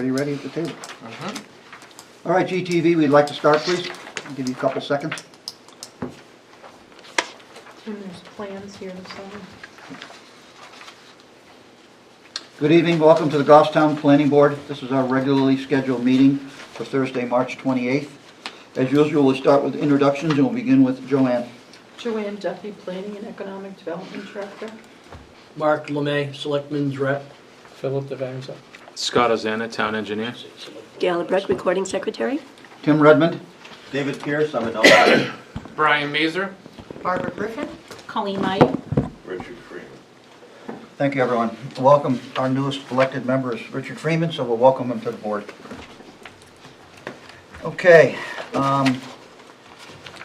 Everybody ready at the table? All right, GTV, we'd like to start, please. I'll give you a couple seconds. And there's plans here to sign. Good evening, welcome to the Goffstown Planning Board. This is our regularly scheduled meeting for Thursday, March 28th. As usual, we'll start with introductions and we'll begin with Joanne. Joanne Duffy, Planning and Economic Development Director. Mark Lemay, Selectman's Rep. Philip Devanza. Scott Ozana, Town Engineer. Gail Breck, Recording Secretary. Tim Redmond. David Pierce, I'm an elder. Brian Mazer. Barbara Griffin. Colleen Meyer. Richard Freeman. Thank you, everyone. Welcome, our newest elected member is Richard Freeman, so we'll welcome him to the board. Okay.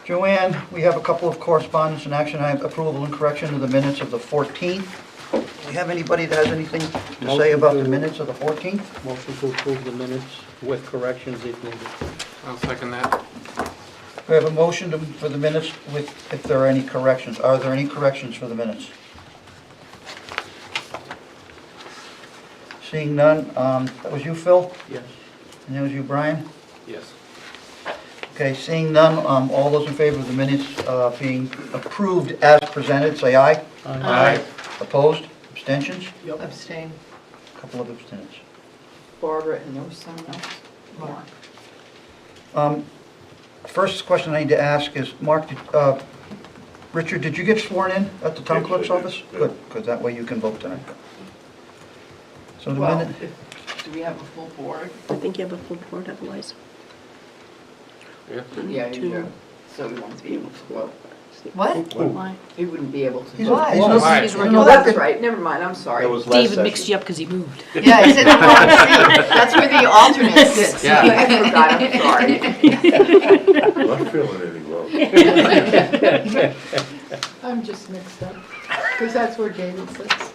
Joanne, we have a couple of correspondence and action item approval and correction of the minutes of the 14th. Do we have anybody that has anything to say about the minutes of the 14th? Motion to approve the minutes with corrections if needed. I'll second that. We have a motion for the minutes with, if there are any corrections. Are there any corrections for the minutes? Seeing none, that was you, Phil? Yes. And that was you, Brian? Yes. Okay, seeing none, all those in favor of the minutes being approved as presented, say aye. Aye. Opposed? Abstentions? Abstain. Couple of abstentions. Barbara and there was someone else. Mark. First question I need to ask is, Mark, Richard, did you get sworn in at the town clerk's office? Good, because that way you can vote tonight. So the Well, minute, do we have a full board? I think you have a full board otherwise. Yeah. Yeah, Two. you do. So we won't be able to vote. What? Why? He wouldn't be able to He's vote. a- he's a- Why? he's a- Oh, that's right, never mind, I'm sorry. That was last David session. mixed you up because he moved. Yeah, he's in the wrong seat. That's where the alternate sits. Yeah. I forgot, I'm sorry. I'm not feeling any well. I'm just mixed up, because that's where David sits.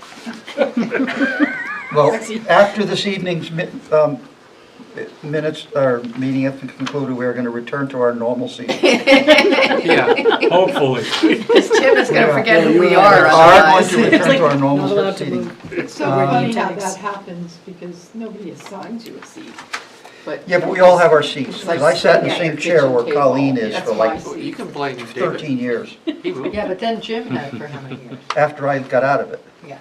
well, after this evening's minutes, or meeting has concluded, we're going to return to our normalcy. Yeah. Hopefully. Because Tim is going to forget who we you are We are going otherwise. to return to our normal Not allowed to seating. move. It's so Um, funny how Tags. that happens, because nobody assigns you a seat. Yeah, but we all have our seats. It's like 'Cause I sat in the sitting at same your chair where kitchen Colleen table. is That's for my like seat. You can blame David. 13 years, He moved. Yeah, but then Jim had it for how many years? after I got out of it. Yeah.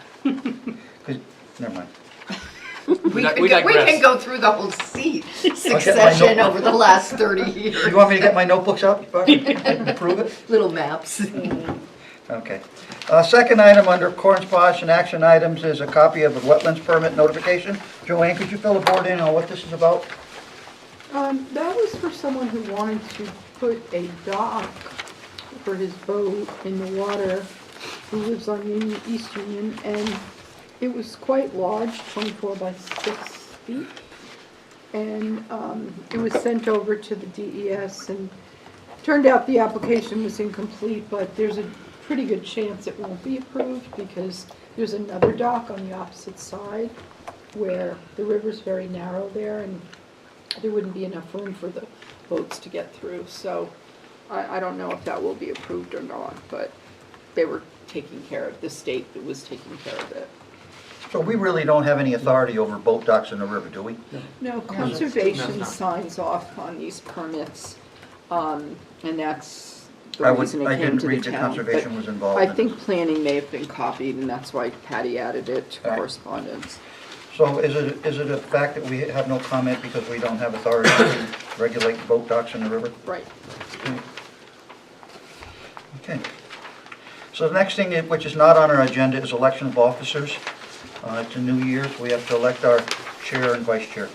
'Cause- never mind. We di- can we go- we digress. can go through the whole seat my succession notebook. over the last 30 years. You want me to get my notebooks out, Barbara? I can prove it? Little maps. Okay. Second item under correspondence and action items is a copy of the wetlands permit notification. Joanne, could you fill the board in on what this is about? That was for someone who wanted to put a dock for his boat in the water, who lives on Union, East Union, and it was quite large, 24 by 6 feet. And it was sent over to the DES, and turned out the application was incomplete, but there's a pretty good chance it won't be approved because there's another dock on the opposite side where the river's very narrow there, and there wouldn't be enough room for the boats to get through. So I don't know if that will be approved or not, but they were taking care of, the state was taking care of it. So we really don't have any authority over boat docks in the river, do we? No, No, conservation it's not. signs off on these permits, and that's I the would, reason I it came didn't to the read that town. conservation But was involved I in it. think planning may have been copied, and that's why Patty added it to Right. correspondence. So is it a fact that we have no comment because we don't have authority to regulate boat docks in the river? Right. Okay. So the next thing, which is not on our agenda, is election of officers. It's a new year, so we have to elect our chair and vice chair.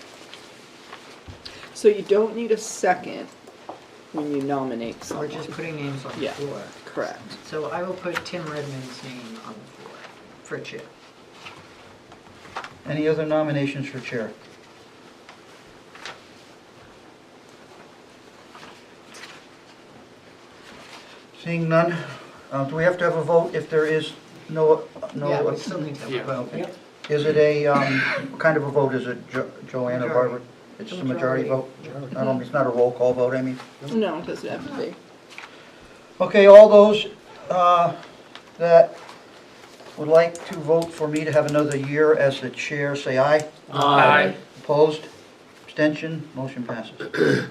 So you don't need a second when you nominate We're someone. just putting names on the Yeah. floor. Correct. So I will put Tim Redmond's name on the floor for chair. Any other nominations for chair? Seeing none, do we have to have a vote if there is no? Yeah, we still need to Yeah. vote. Is it a, what kind of a vote? Is it Joanne or Barbara? It's a majority vote? It's not a roll call vote, I mean? No, it doesn't have to be. Okay, all those that would like to vote for me to have another year as the chair, say aye. Aye. Opposed? Abstention, motion passes.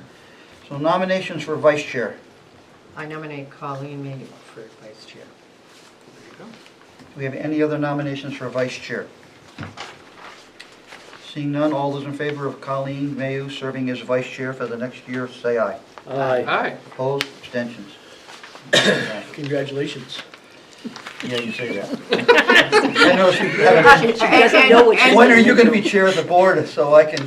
So nominations for vice chair. I nominate Colleen Mayhew for vice chair. Do we have any other nominations for vice chair? Seeing none, all those in favor of Colleen Mayu serving as vice chair for the next year, say aye. Aye. Aye. Opposed, abstentions. Congratulations. Yeah, you say that. I know she haven't. She doesn't know what she's When are you going to be chair of the board so I can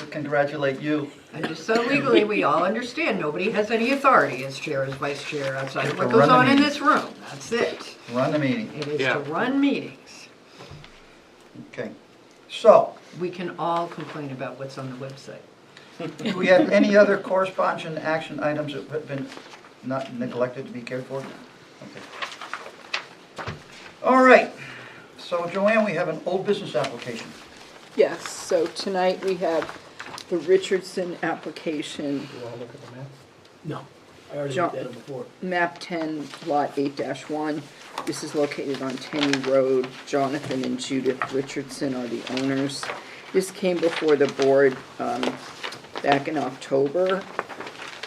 congratulate you? And just so legally, we all understand, nobody has any authority as chair, as vice chair, outside of what To goes run the on in meeting. this room. That's it. Run the meeting. It is Yeah. to run meetings. Okay. So, We can all complain about what's on the website. do we have any other correspondence and action items that have been not neglected to be cared for? Okay. All right. So Joanne, we have an old business application. Yes, so tonight we have the Richardson application, You want to look at the map? No, I already John- looked at it before. map 10, lot 8-1. This is located on Tenney Road. Jonathan and Judith Richardson are the owners. This came before the board back in October.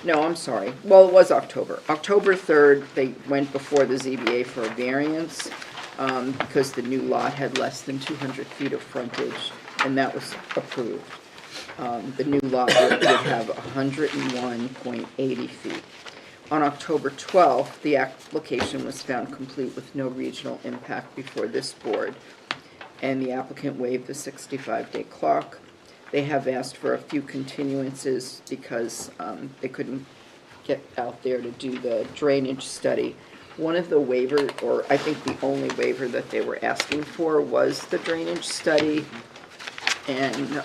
No, I'm sorry. Well, it was October. October 3rd, they went before the ZBA for a variance because the new lot had less than 200 feet of frontage, and that was approved. The new lot would have 101.80 feet. On October 12th, the application was found complete with no regional impact before this board, and the applicant waived the 65-day clock. They have asked for a few continuances because they couldn't get out there to do the drainage study. One of the waiver, or I think the only waiver that they were asking for was the drainage study. And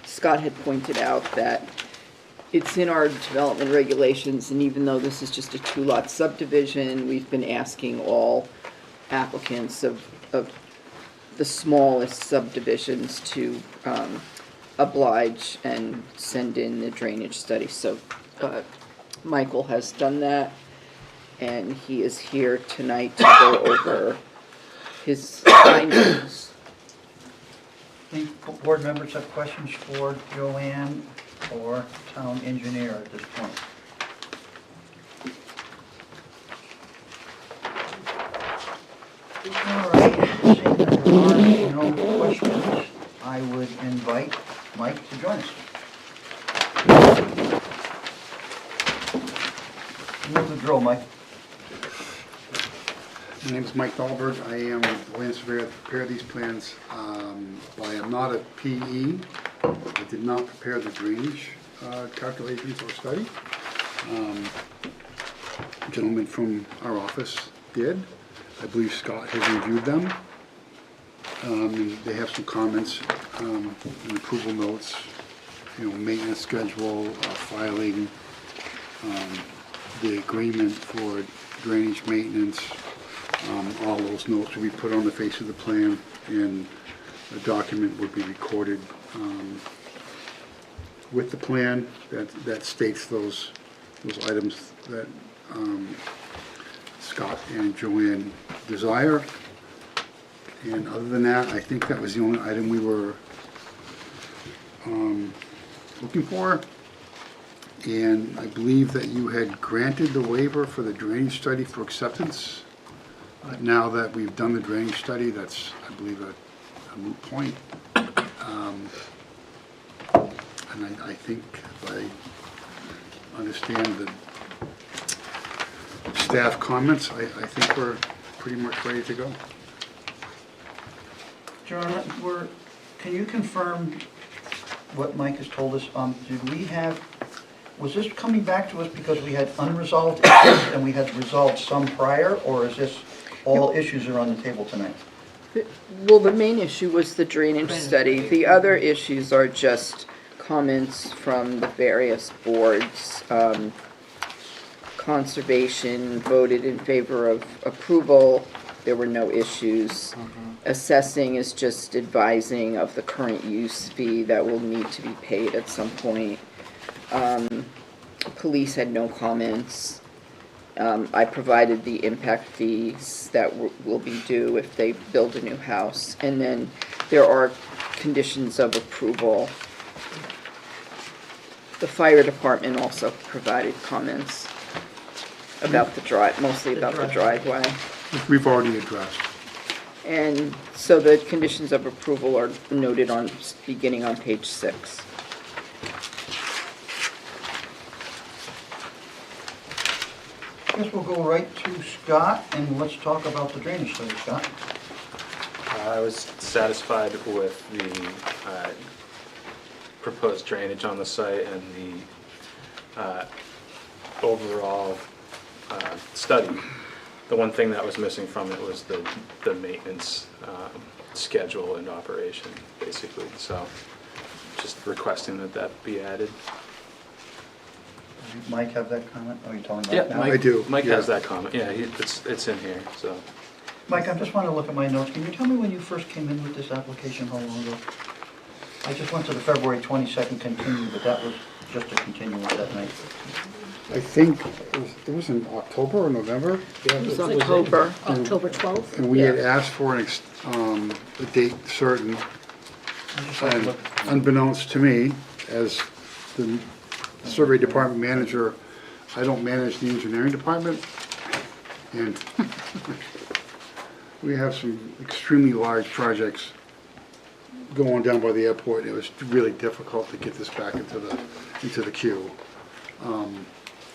Scott had pointed out that it's in our development regulations, and even though this is just a two-lot subdivision, we've been asking all applicants of the smallest subdivisions to oblige and send in the drainage study. So Michael has done that, and he is here tonight to go over his findings. Any board members have questions for Joanne or town engineer at this point? All right, seeing that there are no questions, I would invite Mike to join us. You know the drill, Mike. My name is Mike Dahlberg. I am the land surveyor that prepared these plans. I am not a PE. I did not prepare the drainage calculations or study. A gentleman from our office did. I believe Scott has reviewed them. And they have some comments, and approval notes, maintenance schedule, filing, the agreement for drainage maintenance. All those notes will be put on the face of the plan, and a document would be recorded with the plan that states those items that Scott and Joanne desire. And other than that, I think that was the only item we were looking for. And I believe that you had granted the waiver for the drainage study for acceptance. But now that we've done the drainage study, that's, I believe, a moot point. And I think if I understand the staff comments, I think we're pretty much ready to go. John, can you confirm what Mike has told us? Was this coming back to us because we had unresolved issues and we had resolved some prior, or is this all issues are on the table tonight? Well, the main issue was the drainage study. The other issues are just comments from the various boards. Conservation voted in favor of approval. There were no issues. Assessing is just advising of the current use fee that will need to be paid at some point. Police had no comments. I provided the impact fees that will be due if they build a new house. And then there are conditions of approval The fire department also provided comments about the drive, mostly about the driveway. We've already addressed. And so the conditions of approval are noted on, beginning on page 6. Guess we'll go right to Scott, and let's talk about the drainage study, Scott. I was satisfied with the proposed drainage on the site and the overall study. The one thing that was missing from it was the maintenance schedule and operation, basically. So just requesting that that be added. Does Mike have that comment? Oh, you're telling Yeah, Mike now? Mike, I do, Mike yeah. has that comment. Yeah, it's in here, so. Mike, I just want to look at my notes. Can you tell me when you first came in with this application, how long ago? I just went to the February 22nd continue, but that was just a continuance that night. I think it was in October or November, It was October. October 12th? and we had asked for a date certain, I just like to and look. unbeknownst to me, as the survey department manager, I don't manage the engineering department, and we have some extremely large projects going down by the airport, and it was really difficult to get this back into the queue.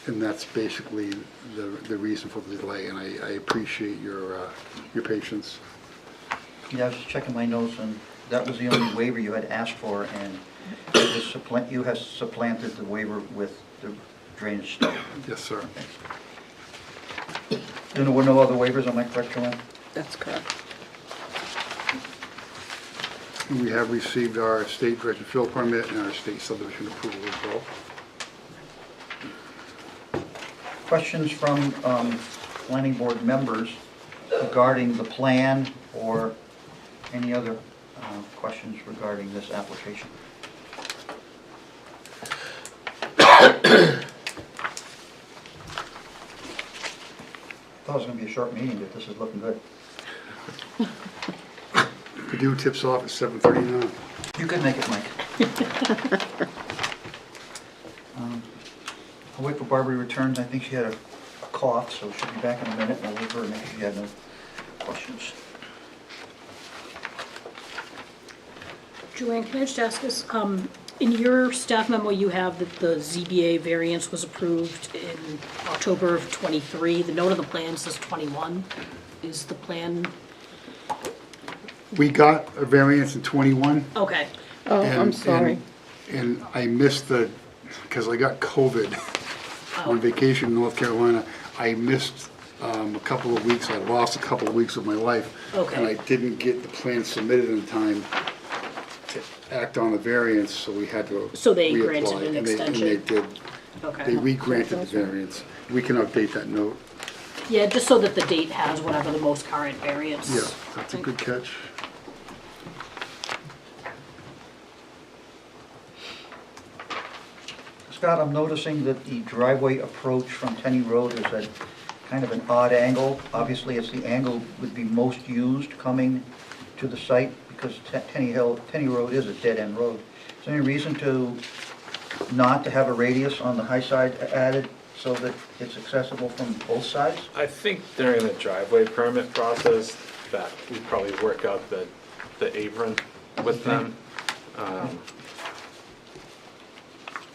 And that's basically the reason for the delay, and I appreciate your patience. Yeah, I was just checking my notes, and that was the only waiver you had asked for, and it was you have supplanted the waiver with the drainage study. Yes, sir. There were no other waivers, am I correct, Joanne? That's correct. We have received our state dredge and fill permit and our state subdivision approval as well. Questions from planning board members regarding the plan or any other questions regarding this application? Thought it was going to be a short meeting, but this is looking good. Purdue tips off at 7:39. You could make it, Mike. I'll wait for Barbara returns. I think she had a cough, so she'll be back in a minute. I'll leave her and make sure she had no questions. Joanne, can I just ask us, in your staff memo, you have that the ZBA variance was approved in October of '23. The note of the plan says '21. Is the plan, We got a variance in '21. okay. Oh, I'm and- sorry. And I missed because I got COVID on vacation in North Carolina. I missed a couple of weeks. I lost a couple of weeks of my life. Okay. And I didn't get the plan submitted in time to act on the variance, so we had to So they reapply. granted an And they extension? did. Okay. They re-granted the variance. We can update that note. Yeah, just so that the date has whatever the most current variance. Yeah, that's a good catch. Scott, I'm noticing that the driveway approach from Tenny Road is at kind of an odd angle. Obviously, it's the angle would be most used coming to the site because Tenny Road is a dead-end road. Is there any reason not to have a radius on the high side added so that it's accessible from both sides? I think during the driveway permit process that we probably work out the apron with them.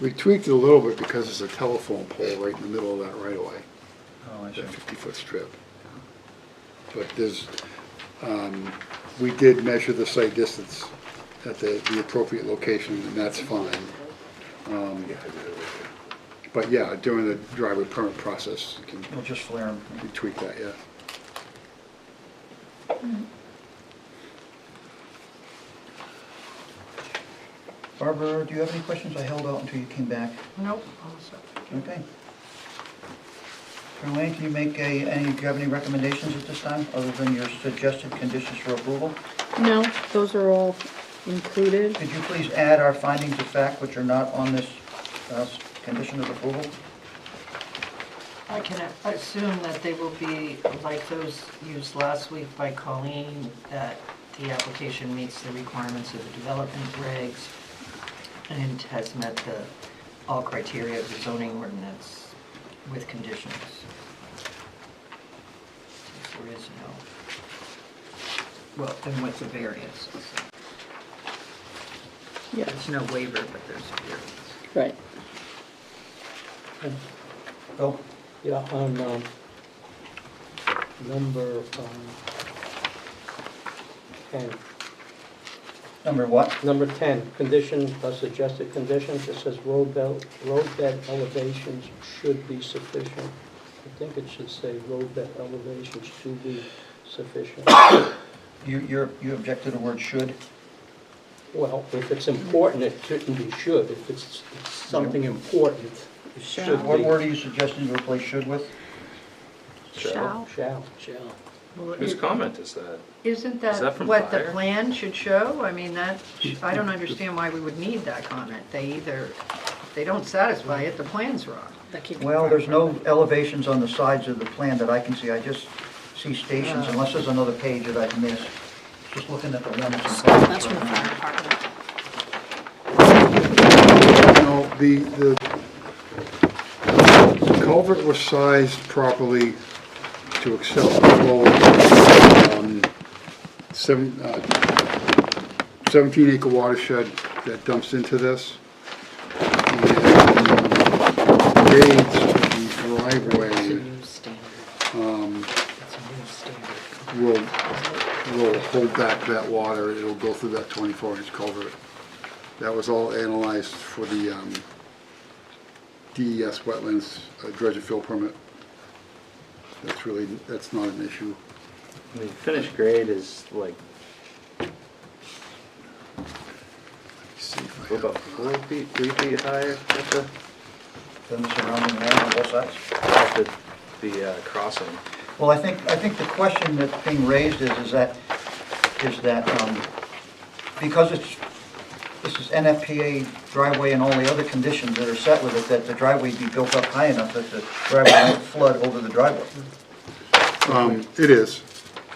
We tweaked it a little bit because there's a telephone pole right in the middle of that right of way. Oh, I see. That 50-foot strip. But there's, we did measure the site distance at the appropriate location, and that's fine. But yeah, during the driveway permit process, you can We'll just flare them. tweak that, yeah. Barbara, do you have any questions? I held out until you came back. Nope. Okay. Joanne, can you make do you have any recommendations at this time, other than your suggested conditions for approval? No, those are all included. Could you please add our findings of fact, which are not on this condition of approval? I can assume that they will be like those used last week by Colleen, that the application meets the requirements of the development regs and has met the all criteria of the zoning ordinance with conditions. Since there is no, well, and with the variance. Yeah, There's no waiver, but there's a variance. right. Bill? Yeah, on number 10. Number what? Number 10, conditions, suggested conditions, it says road bed elevations should be sufficient. I think it should say road bed elevations to be sufficient. You object to the word should? Well, if it's important, it shouldn't be should. If it's something important, it should be. What word are you suggesting to replace should with? Shall. Shall. Well, Whose comment is that? Isn't Is that that from what the fire? plan should show? I mean, I don't understand why we would need that comment. If they don't satisfy it, the plan's wrong. That came- Well, there's no elevations on the sides of the plan that I can see. I just see stations, unless there's another page that I've missed. Just looking at the one that's in front of us That's from the right fire now. department. No, the culvert was sized properly to accept the flow of 17-acre watershed that dumps into this. And the grades of the driveway will hold back that water. It'll go through that 24-inch culvert. That was all analyzed for the DES wetlands dredge and fill permit. That's not an issue. I mean, finished grade is like See if I about 4 feet, 3 feet higher at Then the surrounding land on both sides. the crossing. Well, I think the question that's being raised is that because this is NFPA driveway and all the other conditions that are set with it, that the driveway be built up high enough that the driveway won't flood over the driveway. It is.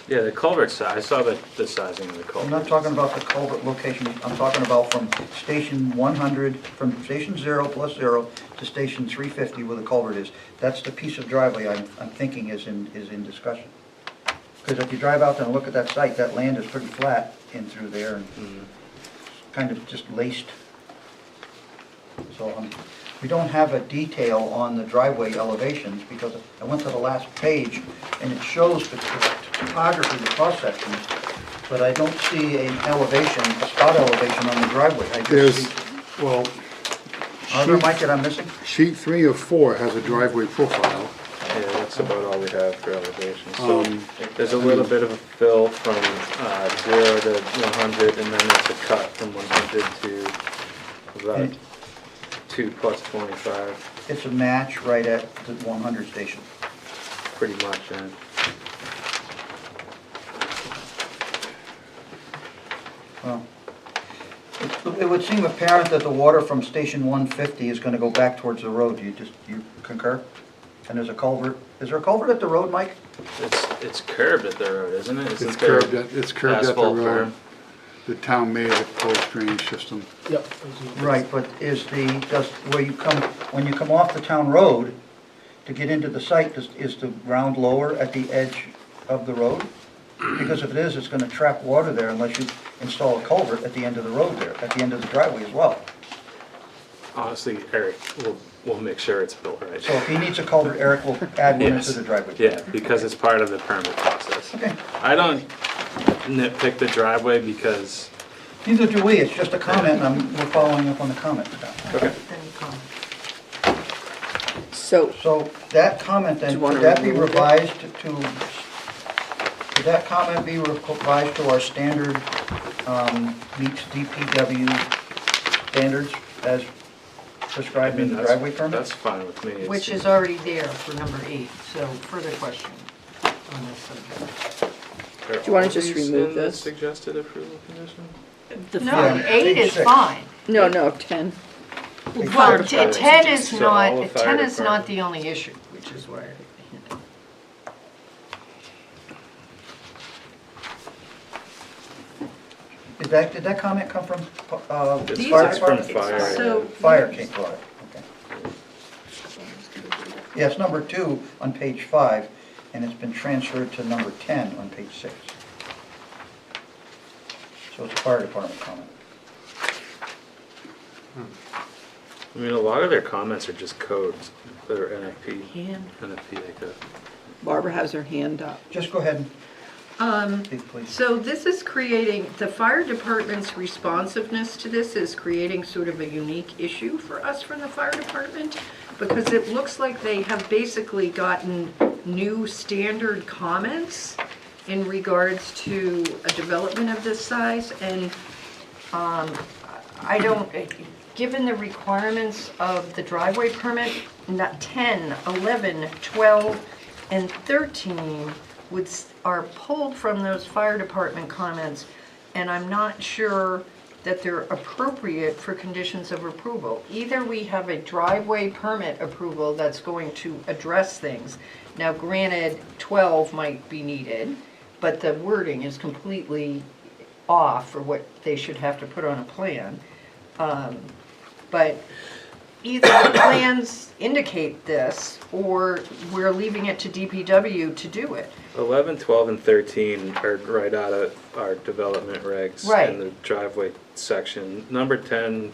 Yeah, the culvert size, I saw the sizing of the culvert. I'm not talking about the culvert location, I'm talking about from station 100, from station 0 plus 0 to station 350 where the culvert is. That's the piece of driveway I'm thinking is in discussion. Because if you drive out there and look at that site, that land is pretty flat in through there and kind of just laced. So we don't have a detail on the driveway elevations because I went to the last page and it shows the topography, the cross sections, but I don't see an elevation, a spot elevation on the driveway. I just see, Well, are there, Mike, that I'm missing? sheet 3 of 4 has a driveway profile. Yeah, that's about all we have for elevation. So there's a little bit of a fill from 0 to 100, and then it's a cut from 100 to about And 2 plus 25, it's a match right at the 100 station. pretty much. And Well, it would seem apparent that the water from station 150 is going to go back towards the road. You concur? And there's a culvert. Is there a culvert at the road, Mike? it's curbed at the road, isn't it? It's Isn't there curved at the asphalt road. berm? The town made a proposed drainage system. Yep. Right, but when you come off the town road to get into the site, is the ground lower at the edge of the road? Because if it is, it's going to trap water there unless you install a culvert at the end of the road there, at the end of the driveway as well. Honestly, Eric, we'll make sure it's built right. So if he needs a culvert, Eric will add one into Yes. the driveway. Yeah, because it's part of the permit process. Okay, I don't nitpick the driveway because, neither do we, it's just a comment, and we're following up on the comment. okay. Any comment? So, So that comment then, Do you wanna could that be remove it? revised could that comment be revised to our standard, meets DPW standards as prescribed in the driveway permit? That's fine with me. It Which seems- is already there for number 8, so further question on this subject. Are Do you wanna all just these remove in the this? Suggested approval condition? The No, Yeah, 8 page is 6. fine. no, 10. Well, 10 is So all the not, fire 10 is not department- the only issue, which is why. Did that comment come from, the These fire are- It's from department? fire. So- Fire came, got it, okay. Yeah, it's number 2 on page 5, and it's been transferred to number 10 on page 6. So it's a fire department comment. I mean, a lot of their comments are just codes, or Hand. NFPA code. Barbara has her hand up. Just go ahead and speak, please. So this is creating, the fire department's responsiveness to this is creating sort of a unique issue for us from the fire department, because it looks like they have basically gotten new standard comments in regards to a development of this size, and I don't, given the requirements of the driveway permit, 10, 11, 12, and 13 are pulled from those fire department comments, and I'm not sure that they're appropriate for conditions of approval. Either we have a driveway permit approval that's going to address things. Now granted, 12 might be needed, but the wording is completely off for what they should have to put on a plan. But either the plans indicate this, or we're leaving it to DPW to do it. 11, 12, and 13 are right out of our development regs Right. in the driveway section. Number 10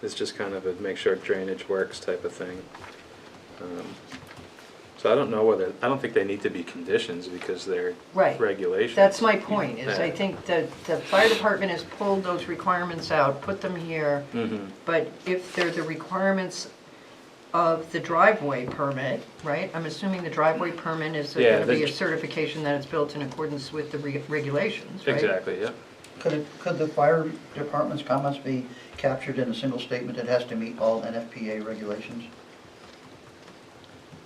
is just kind of a make sure drainage works type of thing. So I don't know whether, I don't think they need to be conditions because they're Right. regulations. That's my point, is I Yeah. think that the fire department has pulled those requirements out, put them here, Mhm. but if they're the requirements of the driveway permit, right? I'm assuming the driveway permit is Yeah, going to be a the- certification that it's built in accordance with the regulations, right? Exactly, yeah. Could the fire department's comments be captured in a single statement that has to meet all NFPA regulations?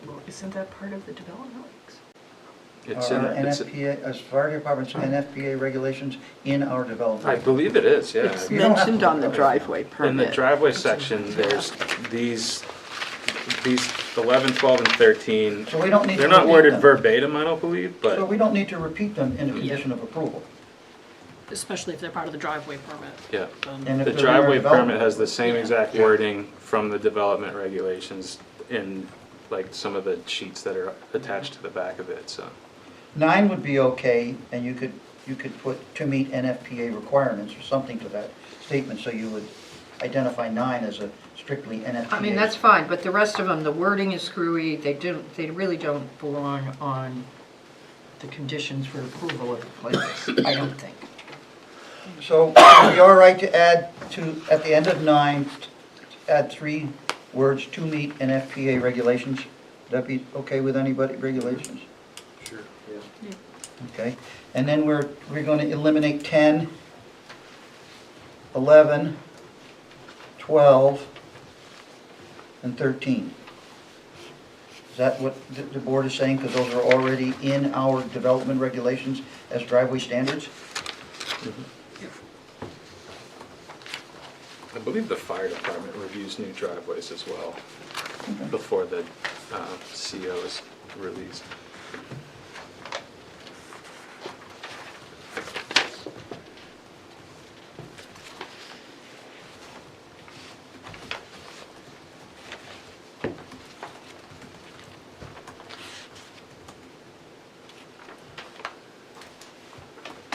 Well, isn't that part of the development regs? It's Are in, it's, NFPA, as fire department's NFPA regulations in our development? I believe it is, yeah. It's You don't have mentioned to on the look at it. driveway permit. In the driveway section, there's these 11, 12, and 13. So we don't need to They're not repeat worded them. verbatim, I don't believe, So but we don't need to repeat them in the condition of approval. Especially if they're part of the driveway permit. yeah. And if The they're in our driveway development- permit has the same exact wording from the development regulations in like some of the sheets that are attached to the back of it, so. 9 would be okay, and you could put to meet NFPA requirements or something to that statement, so you would identify 9 as a strictly NFPA. I mean, that's fine, but the rest of them, the wording is screwy, they really don't belong on the conditions for approval of the plans, I don't think. So, are we all right to add at the end of 9, add 3 words, to meet NFPA regulations? Would that be okay with anybody, regulations? Sure, yeah. Okay, and then we're going to eliminate 10, 11, 12, and 13. Is that what the board is saying, because those are already in our development regulations as driveway standards? I believe the fire department reviews new driveways as well before the CO is released.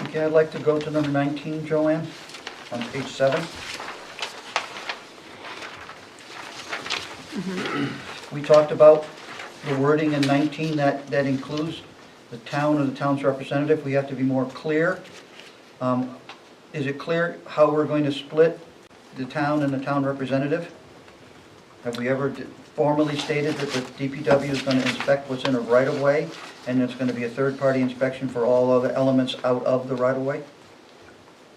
Okay, I'd like to go to number 19, Joanne, on page 7. We talked about the wording in 19 that includes the town or the town's representative. We have to be more clear. Is it clear how we're going to split the town and the town representative? Have we ever formally stated that the DPW is going to inspect what's in a right-of-way, and it's going to be a third-party inspection for all other elements out of the right-of-way?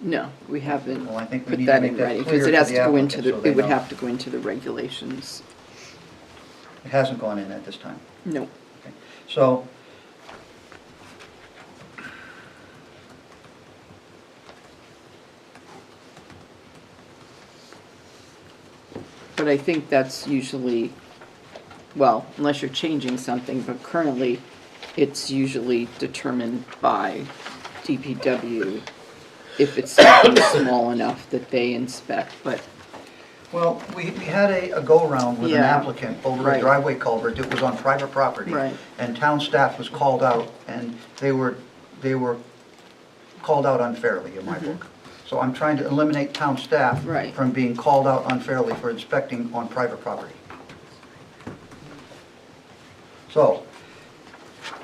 No, we haven't Well, I think we put need to that make in that writing, clear because it to has the to go into applicant so the, they it would know. have to go into the regulations. It hasn't gone in at this time. No. Okay. So, But I think that's usually, well, unless you're changing something, but currently, it's usually determined by DPW if it's something small enough that they inspect, but Well, we had a go-around with an Yeah. applicant over a Right. driveway culvert that was on private property. Right. And town staff was called out, and they were called out unfairly in my book. So I'm trying to eliminate town staff Right. from being called out unfairly for inspecting on private property. So,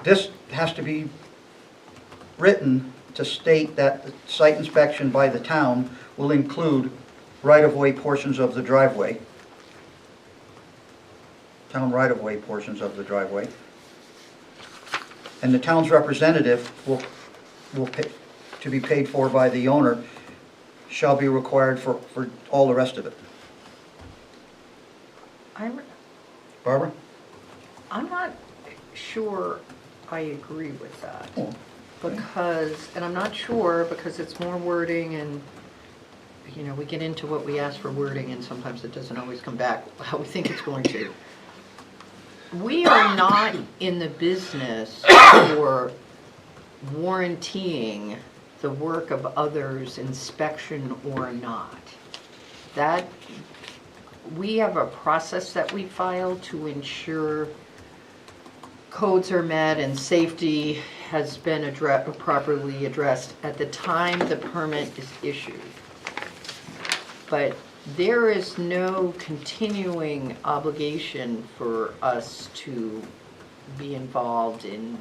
this has to be written to state that the site inspection by the town will include right-of-way portions of the driveway, town right-of-way portions of the driveway, and the town's representative will pay, to be paid for by the owner, shall be required for all the rest of it. Barbara? I'm not sure I agree with that. Oh, okay. Because, and I'm not sure because it's more wording and, you know, we get into what we ask for wording and sometimes it doesn't always come back how we think it's going to. We are not in the business for warrantying the work of others, inspection or not. That, we have a process that we file to ensure codes are met and safety has been properly addressed at the time the permit is issued. But there is no continuing obligation for us to be involved in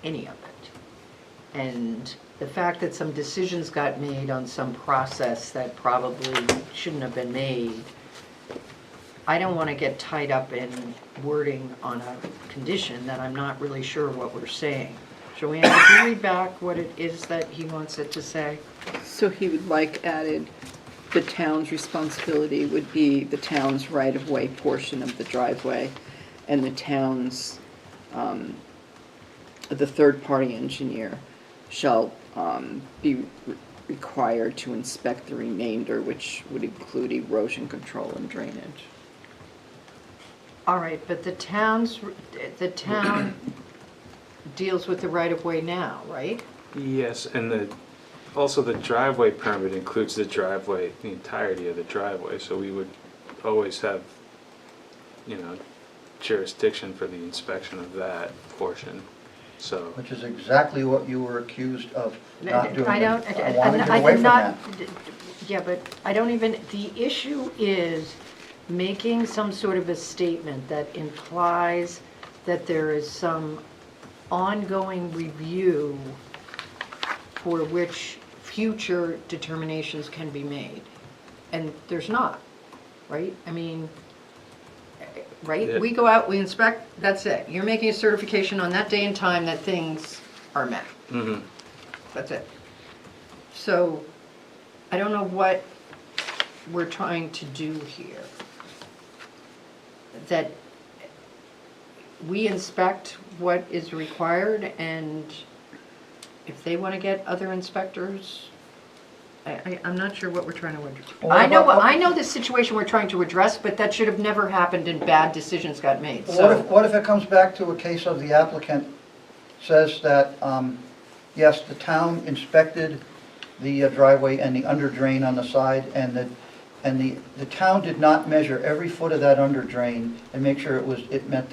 any of it. And the fact that some decisions got made on some process that probably shouldn't have been made, I don't want to get tied up in wording on a condition that I'm not really sure what we're saying. Joanne, could you read back what it is that he wants it to say? So he would like added, the town's responsibility would be the town's right-of-way portion of the driveway, and the town's, the third-party engineer shall be required to inspect the remainder, which would include erosion control and drainage. All right, but the town deals with the right-of-way now, right? Yes, and also the driveway permit includes the driveway, the entirety of the driveway, so we would always have, you know, jurisdiction for the inspection of that portion, so. Which is exactly what you were accused of not doing. I don't, I want to get I away did from not, that. yeah, but I don't even, the issue is making some sort of a statement that implies that there is some ongoing review for which future determinations can be made. And there's not, right? I mean, right? Yeah. We go out, we inspect, that's it. You're making a certification on that day and time that things are met. Mhm. That's it. So, I don't know what we're trying to do here. That we inspect what is required, and if they want to get other inspectors, I'm not sure what we're trying to address. Well, I know the situation we're trying to address, but that should have never happened and bad decisions got made, so. What if it comes back to a case of the applicant says that, yes, the town inspected the driveway and the under drain on the side, and the town did not measure every foot of that under drain and make sure it met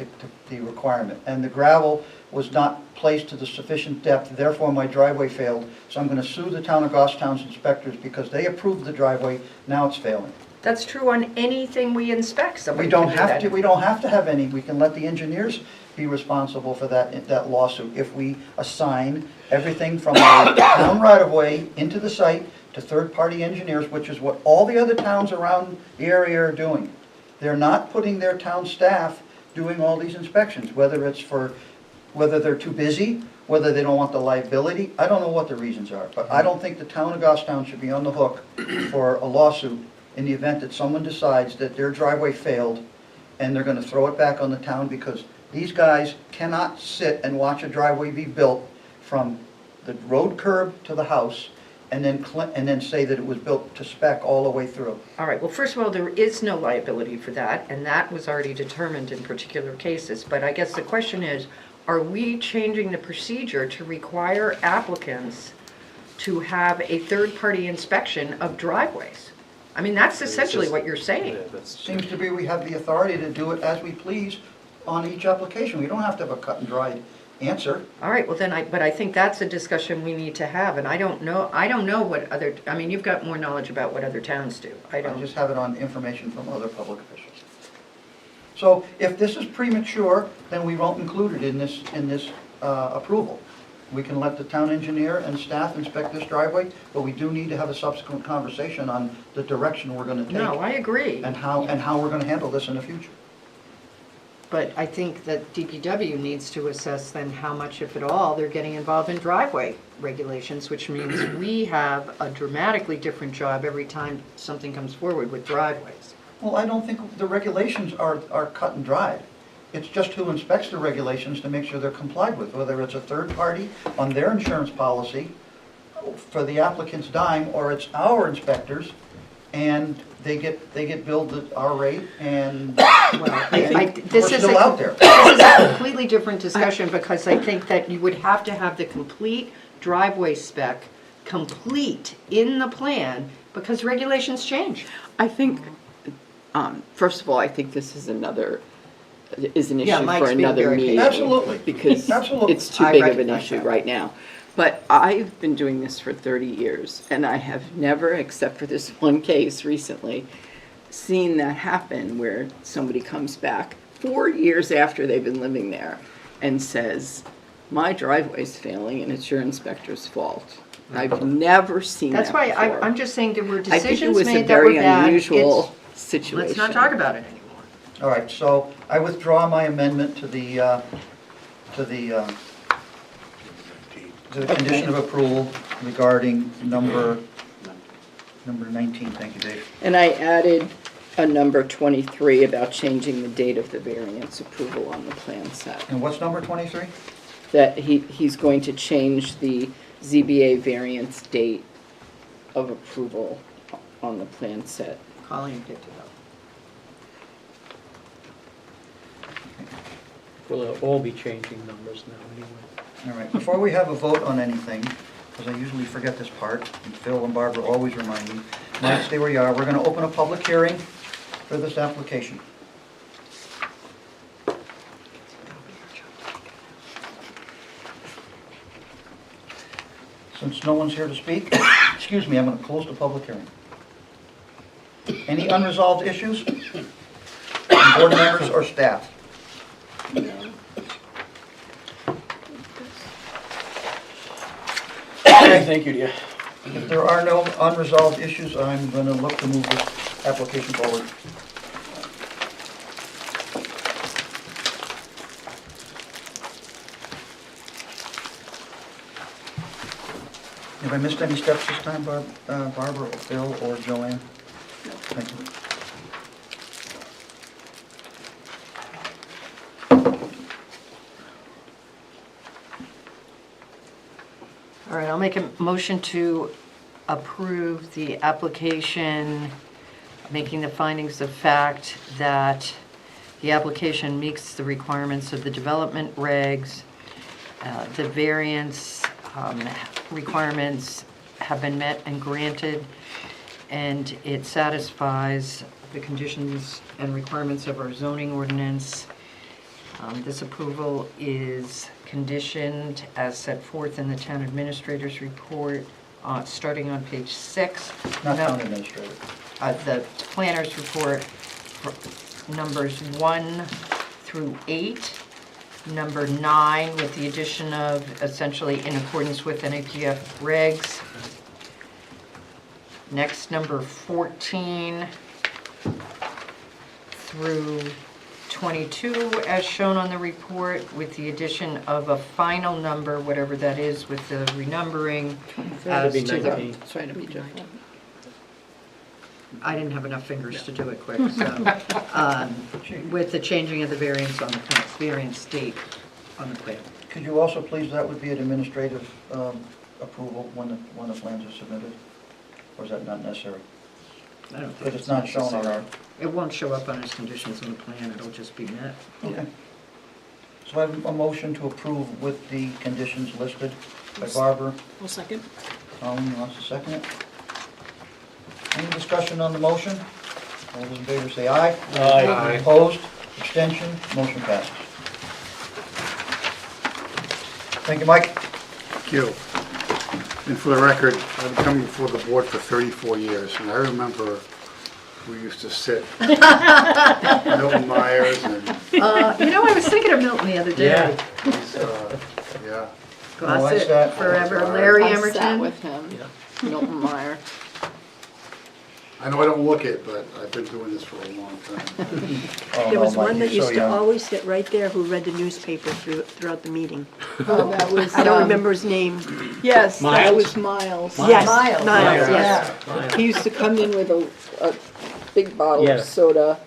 the requirement. And the gravel was not placed to the sufficient depth, therefore my driveway failed. So I'm going to sue the town of Goffstown's inspectors because they approved the driveway, now it's failing. That's true on anything we inspect, We somebody don't can do have that. to, we don't have to have any, we can let the engineers be responsible for that lawsuit if we assign everything from the town right-of-way into the site to third-party engineers, which is what all the other towns around the area are doing. They're not putting their town staff doing all these inspections, whether they're too busy, whether they don't want the liability, I don't know what the reasons are, but I don't think the town of Goffstown should be on the hook for a lawsuit in the event that someone decides that their driveway failed and they're gonna throw it back on the town because these guys cannot sit and watch a driveway be built from the road curb to the house and then say that it was built to spec all the way through. All right, well, first of all, there is no liability for that, and that was already determined in particular cases. But I guess the question is, are we changing the procedure to require applicants to have a third-party inspection of driveways? I mean, that's essentially what you're saying. Yeah, that's Seems to be we have the authority to do it as we please on each application. We don't have to have a cut and dried answer. All right, well then but I think that's a discussion we need to have, and I don't know what other, I mean, you've got more knowledge about what other towns do. I I don't. just have it on information from other public officials. So if this is premature, then we won't include it in this approval. We can let the town engineer and staff inspect this driveway, but we do need to have a subsequent conversation on the direction we're gonna take. No, I agree. And how we're gonna handle this in the future. But I think that DPW needs to assess then how much, if at all, they're getting involved in driveway regulations, which means we have a dramatically different job every time something comes forward with driveways. Well, I don't think the regulations are cut and dried. It's just who inspects the regulations to make sure they're complied with, whether it's a third party on their insurance policy for the applicant's dime, or it's our inspectors, and they get billed at our rate, and we're still out there. This is a completely different discussion, because I think that you would have to have the complete driveway spec complete in the plan, because regulations change. I think, first of all, I think this is an issue Yeah, Mike's for being another very meeting. Absolutely. Because Absolutely. it's too I big of an recognize issue that. right now. But I've been doing this for 30 years, and I have never, except for this one case recently, seen that happen where somebody comes back 4 years after they've been living there and says, my driveway's failing and it's your inspector's fault. I've never seen that That's why before. I'm just saying there were I think it decisions was a made that were very bad. unusual situation. Let's not talk about it anymore. All right, so I withdraw my amendment to the condition of approval regarding number 19. Thank you, Dave. And I added a number 23 about changing the date of the variance approval on the plan set. And what's number 23? That he's going to change the ZBA variance date of approval on the plan set. Colleen picked it up. We'll all be changing numbers now anyway. All right, before we have a vote on anything, because I usually forget this part, and Phil and Barbara always remind me, now stay where you are, we're going to open a public hearing for this application. Since no one's here to speak, excuse me, I'm going to close the public hearing. Any unresolved issues? From board members or staff? Thank you, dear. If there are no unresolved issues, I'm going to look to move this application forward. Have I missed any steps this time, Barbara, or Bill, or Joanne? Thank you. All right, I'll make a motion to approve the application, making the findings of fact that the application meets the requirements of the development regs. The variance requirements have been met and granted, and it satisfies the conditions and requirements of our zoning ordinance. This approval is conditioned as set forth in the town administrator's report, starting on page 6. Not town administrator. The planner's report, numbers 1 through 8. Number 9, with the addition of essentially in accordance with NAPF regs. Next, number 14 through 22, as shown on the report, with the addition of a final number, whatever that is, with the renumbering. As Be to the, 19. Trying to be different. I didn't have enough fingers to do it quick, so, with the changing of the variance on the variance date on the plan. Could you also please, that would be an administrative approval when the plans are submitted? Or is that not necessary? I don't think Because it's not shown on our... It won't show up on his conditions on the plan, it'll just be met. Okay. So I have a motion to approve with the conditions listed by Barbara. I'll second. Colleen wants to second it. Any discussion on the motion? All those in favor say aye. Aye. Opposed, abstention, motion passes. Thank you, Mike. Thank you. And for the record, I've been coming before the board for 34 years, and I remember we used to sit Milton Myers and, I was thinking of Milton the other day. these, yeah. Oh, I Gossett sat- forever, Larry I sat Emerson. with him, Milton Meyer. I know I don't look it, but I've been doing this for a long time. Oh, There no, was Mike, one that you're so used to young. always sit right there who read the newspaper throughout the meeting. Oh, that was, I don't remember his name. Yes, that Miles? was Miles. Yes, Miles. Miles, Yeah. yes. He used to come in with a big bottle Yeah. of soda,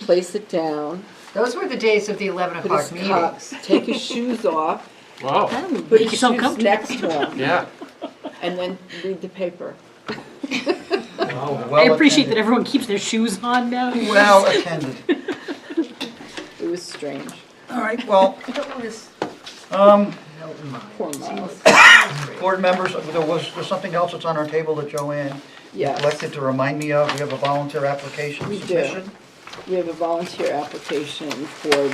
place it down, Those were the days of the 11 put his o'clock meetings. cups, take his shoes off, Wow, put Make his yourself shoes comfortable. next to him, yeah. and then read the paper. I appreciate that everyone keeps their shoes on now. Well attended. It was strange. All right, well, It was Milton Myers. Poor Miles. board members, there's something else that's on our table that Joanne Yes. neglected to remind me of. We have a volunteer application We do. submission. We have a volunteer application for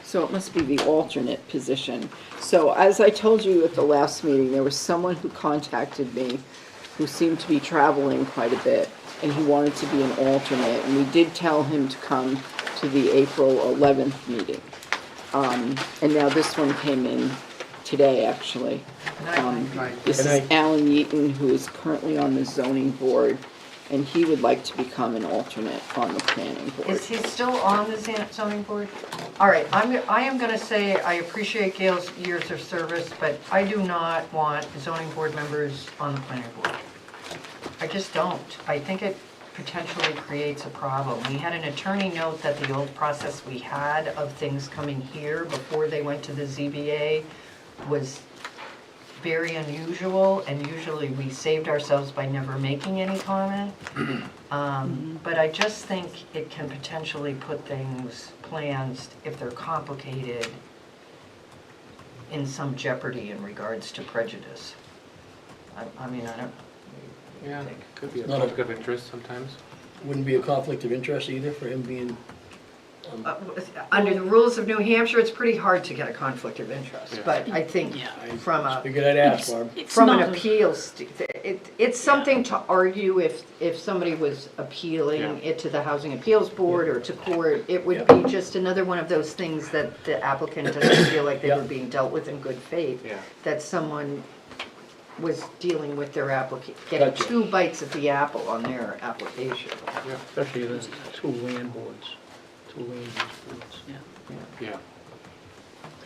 so it must be the alternate position. So as I told you at the last meeting, there was someone who contacted me who seemed to be traveling quite a bit, and he wanted to be an alternate, and we did tell him to come to the April 11th meeting. And now this one came in today, actually. This Good is night. Alan Yeaton, who is currently on the zoning board, and he would like to become an alternate on the planning board. Is he still on the zoning board? All right, I am going to say I appreciate Gail's years of service, but I do not want zoning board members on the planning board. I just don't. I think it potentially creates a problem. We had an attorney note that the old process we had of things coming here before they went to the ZBA was very unusual, and usually we saved ourselves by never making any comment. But I just think it can potentially put plans, if they're complicated, in some jeopardy in regards to prejudice. I mean, I don't Yeah, think. could be a Not a- conflict of interest sometimes. Wouldn't be a conflict of interest either for him being, Under the rules of New Hampshire, it's pretty hard to get a conflict of interest, Yeah. but I think Yeah. from a figured I'd ask, Barb. It's from an not- appeal, it's something to argue if somebody was appealing Yeah. it to the Housing Appeals Board or to court. It would Yeah. be just another one of those things that the applicant doesn't feel like they Yeah. were being dealt with in good faith. Yeah. That someone was dealing with their getting Gotcha. 2 bites of the apple on their application. Especially the two land boards, two land use boards, yeah. Yeah.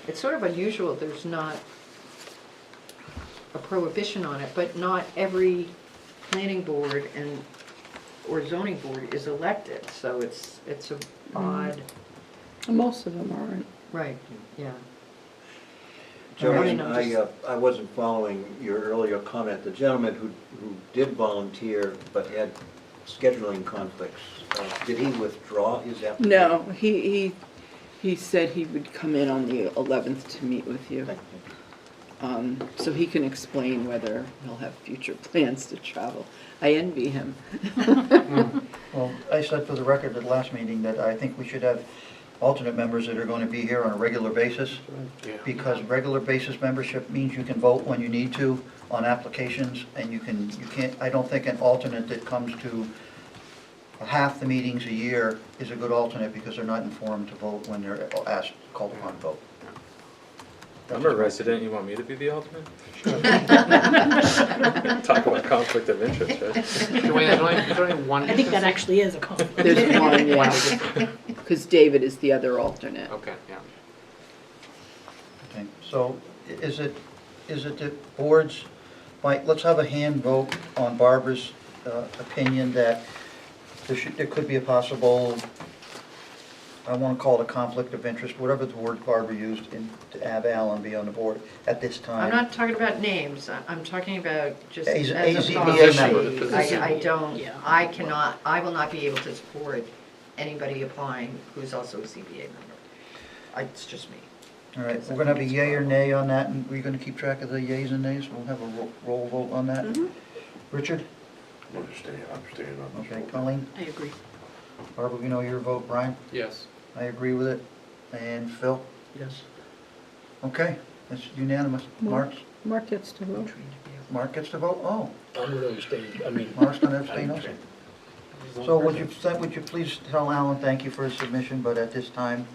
It's sort of unusual, there's not a prohibition on it, but not every planning board or zoning board is elected, so it's a odd, Most of them aren't. right, yeah. Joanne, I mean, I wasn't following your earlier comment. The gentleman who did volunteer but had scheduling conflicts, did he withdraw his application? No, he said he would come in on the 11th to meet with you. So he can explain whether he'll have future plans to travel. I envy him. Well, I said for the record at the last meeting that I think we should have alternate members that are going to be here on a regular basis, Yeah. because regular basis membership means you can vote when you need to on applications, and you can't, I don't think an alternate that comes to half the meetings a year is a good alternate, because they're not informed to vote when they're asked, called upon to vote. I'm a resident, you want me to be the alternate? Talk about conflict of interest, right? Joanne, there's only one. I think that actually is a conflict. There's one, yeah, because David is the other alternate. Okay, yeah. Okay, so is it the board's, Mike, let's have a hand vote on Barbara's opinion that there could be a possible, I want to call it a conflict of interest, whatever the word Barbara used, to have Alan be on the board at this time. I'm not talking about names, I'm talking about just As a as a ZBA policy. member. I don't, Yeah. I will not be able to support anybody applying who's also a ZBA member. It's just me. All right, we're going to have a yay or nay on that, and we're going to keep track of the yays and nays. We'll have a roll vote on that. Richard? I'm staying on this Okay, one. Colleen? I agree. Barbara, we know your vote. Brian? Yes. I agree with it. And Phil? Yes. Okay, it's unanimous. Mark? Mark gets to vote. Mark gets to vote? Oh, I'm gonna abstain, I mean, Mark's gonna abstain also. So would you please tell Alan thank you for his submission, but at this time,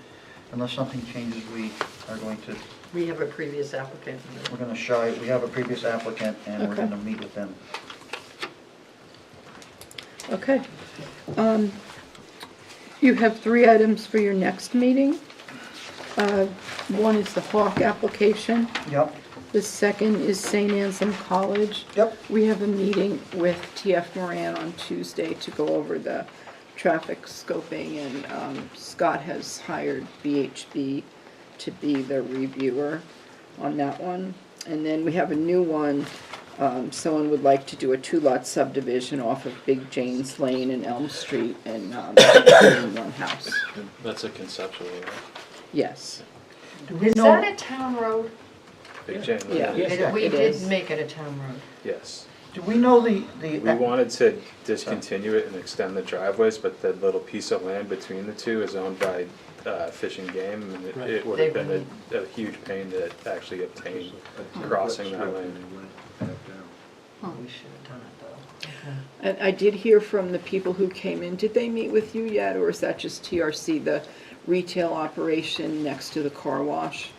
unless something changes, we are going to, We have a previous applicant. we're gonna shy, we have a previous applicant and we're Okay. gonna meet with them. Okay. You have 3 items for your next meeting. One is the Hawk application. Yep, The second is St. Anselm College. yep. We have a meeting with TF Moran on Tuesday to go over the traffic scoping, and Scott has hired BHB to be the reviewer on that one. And then we have a new one. Someone would like to do a 2-lot subdivision off of Big Janes Lane and Elm Street and in one house. That's a conceptual, right? Yes. Do we Is know? that a town road? Big Jane, Yeah. Yeah. We It did is. make it a town road. yes. Do we know We the, wanted to discontinue it and extend the driveways, but the little piece of land between the two is owned by Fish and Game, and it would have been a huge pain to actually obtain crossing that lane. We should have done it though. And I did hear from the people who came in. Did they meet with you yet, or is that just TRC, the retail operation next to the car wash?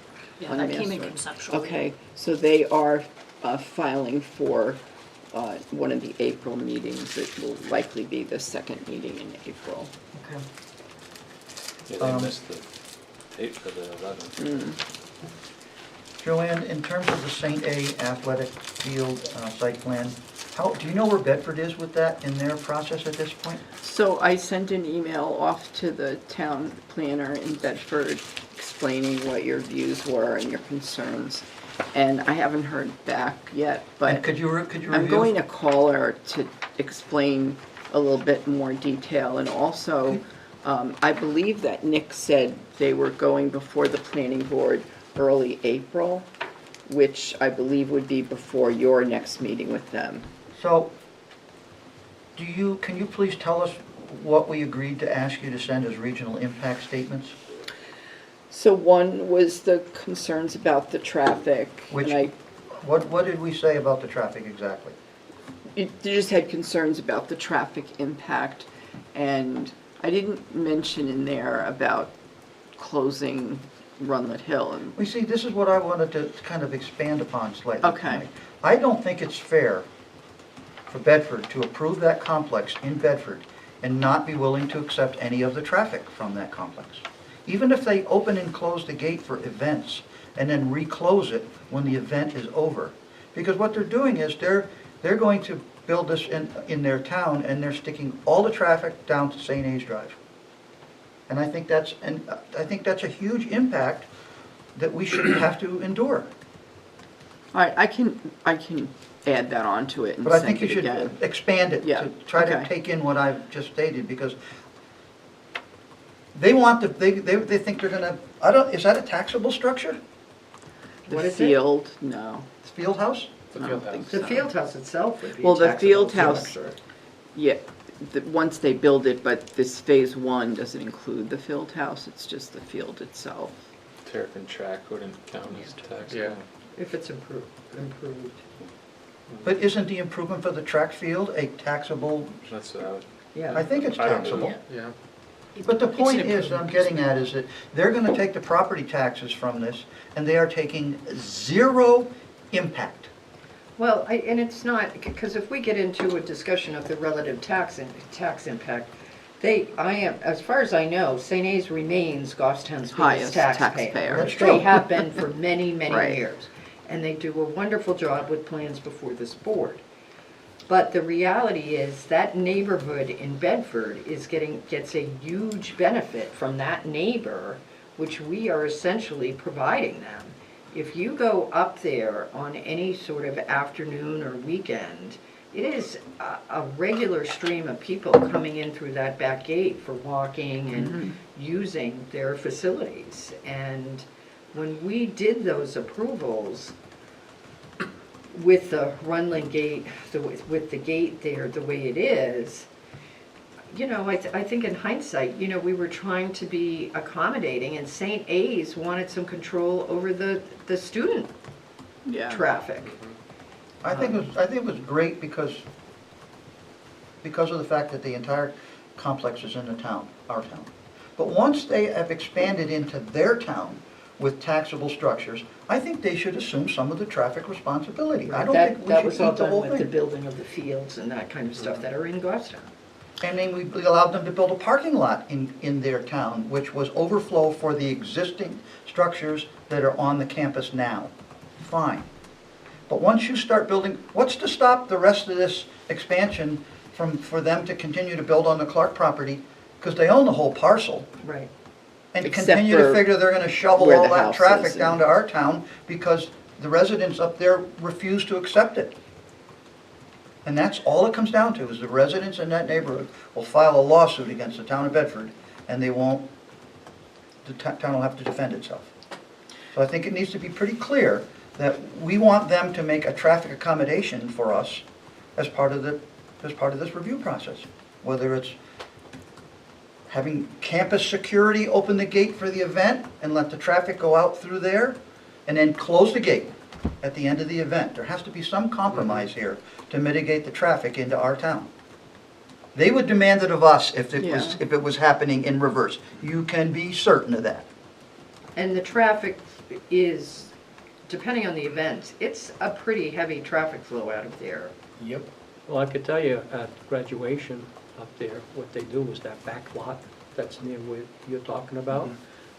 Yeah, on that came in Master? conceptually. Okay, so they are filing for one of the April meetings. It will likely be the second meeting in April. Okay. Yeah, they missed the date for the 11th. Joanne, in terms of the St. A athletic field site plan, do you know where Bedford is with that in their process at this point? So I sent an email off to the town planner in Bedford explaining what your views were and your concerns. And I haven't heard back yet, And but could you review? I'm going to call her to explain a little bit more detail. And also, I believe that Nick said they were going before the planning board early April, which I believe would be before your next meeting with them. So, can you please tell us what we agreed to ask you to send as regional impact statements? So one was the concerns about the traffic. Which, And what did we say about the traffic exactly? you just had concerns about the traffic impact. And I didn't mention in there about closing Runlet Hill. And We see, this is what I wanted to kind of expand upon slightly. Okay. tonight. I don't think it's fair for Bedford to approve that complex in Bedford and not be willing to accept any of the traffic from that complex. Even if they open and close the gate for events and then reclose it when the event is over. Because what they're doing is they're going to build this in their town and they're sticking all the traffic down to St. A's Drive. And I think that's a huge impact that we shouldn't have to endure. all right, I can add that onto it and But I send think you it should again. expand it Yeah, to try to okay. take in what I've just stated, because they want they think they're gonna, is that a taxable structure? The What is it? field, no. This field house? The I don't field think house. The so. field house itself would be Well, the taxable field too, I'm house- sure. Yeah, once they build it, but this phase 1 doesn't include the field house, it's just the field itself. Terrapin track wouldn't count as tax. Yeah. If it's improved. But isn't the improvement for the track field a taxable, That's what I would, Yeah. I think it's I don't know. taxable. Yeah. But the It's point an is, that I'm improvement. getting at is that they're gonna take the property taxes from this, and they are taking zero impact. Well, and it's not, because if we get into a discussion of the relative tax impact, as far as I know, St. A's remains Goffstown's Highest biggest taxpayer. taxpayer. That's They true. have been for many, many Right. years. And they do a wonderful job with plans before this board. But the reality is that neighborhood in Bedford gets a huge benefit from that neighbor, which we are essentially providing them. If you go up there on any sort of afternoon or weekend, it is a regular stream of people coming in through that back gate for walking and using their facilities. And when we did those approvals, with the Runland Gate, with the gate there the way it is, you know, I think in hindsight, you know, we were trying to be accommodating, and St. A's wanted some control over the student Yeah. traffic. I think it was great because of the fact that the entire complex is in the town, our town. But once they have expanded into their town with taxable structures, I think they should assume some of the traffic responsibility. I don't think we That should was all eat the done whole with the thing. building of the fields and that kind of stuff that are in Goffstown. And then we allowed them to build a parking lot in their town, which was overflow for the existing structures that are on the campus now. Fine. But once you start building, what's to stop the rest of this expansion for them to continue to build on the Clark property? Because they own the whole parcel. Right. And Except continue to for figure they're gonna shovel where all the that house traffic is down and- to our town because the residents up there refuse to accept it. And that's all it comes down to, is the residents in that neighborhood will file a lawsuit against the town of Bedford, and they won't, the town will have to defend itself. So I think it needs to be pretty clear that we want them to make a traffic accommodation for us as part of this review process. Whether it's having campus security open the gate for the event and let the traffic go out through there, and then close the gate at the end of the event. There has to be some compromise here to mitigate the traffic into our town. They would demand it of us if it was happening in reverse. You can be certain of that. And the traffic is, depending on the event, it's a pretty heavy traffic flow out of there. Yep. Well, I could tell you at graduation up there, what they do is that back lot that's near where you're talking about,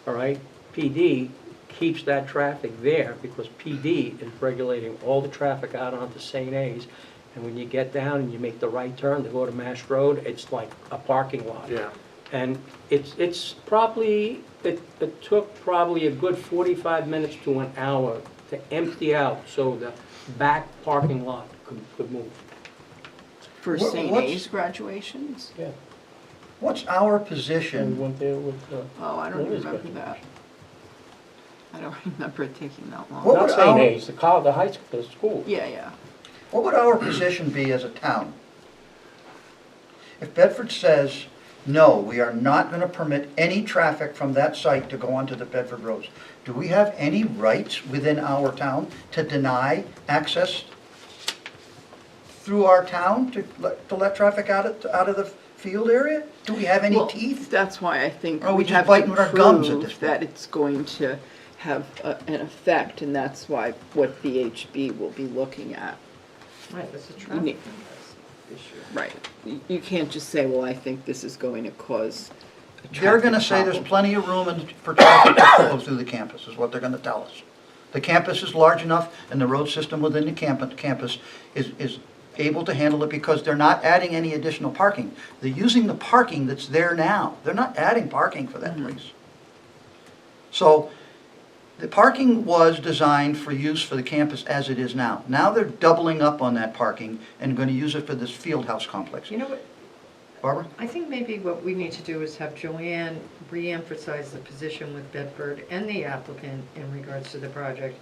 all right? PD keeps that traffic there because PD is regulating all the traffic out onto St. A's. And when you get down and you make the right turn to go to Mash Road, it's like a parking lot. Yeah. And it's probably, it took probably a good 45 minutes to an hour to empty out so the back parking lot could move. For What- St. what's- A's graduations? Yeah. What's our And position? went there with, Oh, I don't What is remember graduation? that. I don't remember it taking that long. What not would St. our- A's, the high school, the school. Yeah, yeah. What would our position be as a town? If Bedford says, no, we are not going to permit any traffic from that site to go onto the Bedford roads, do we have any rights within our town to deny access through our town to let traffic out of the field area? Do we have any Well, teeth? That's why I think Or are we we just have biting to with our gums at prove this point? that it's going to have an effect, and that's why what VHB will be looking at. Right, that's a need- traffic issue. Right. You can't just say, well, I think this is going to cause a They're going to traffic say there's problem. plenty of room for traffic to flow through the campus, is what they're going to tell us. The campus is large enough, and the road system within the campus is able to handle it because they're not adding any additional parking. They're using the parking that's there now. They're not adding parking for that place. So the parking was designed for use for the campus as it is now. Now they're doubling up on that parking and going to use it for this field house complex. You know what, Barbara? I think maybe what we need to do is have Joanne re-emphasize the position with Bedford and the applicant in regards to the project,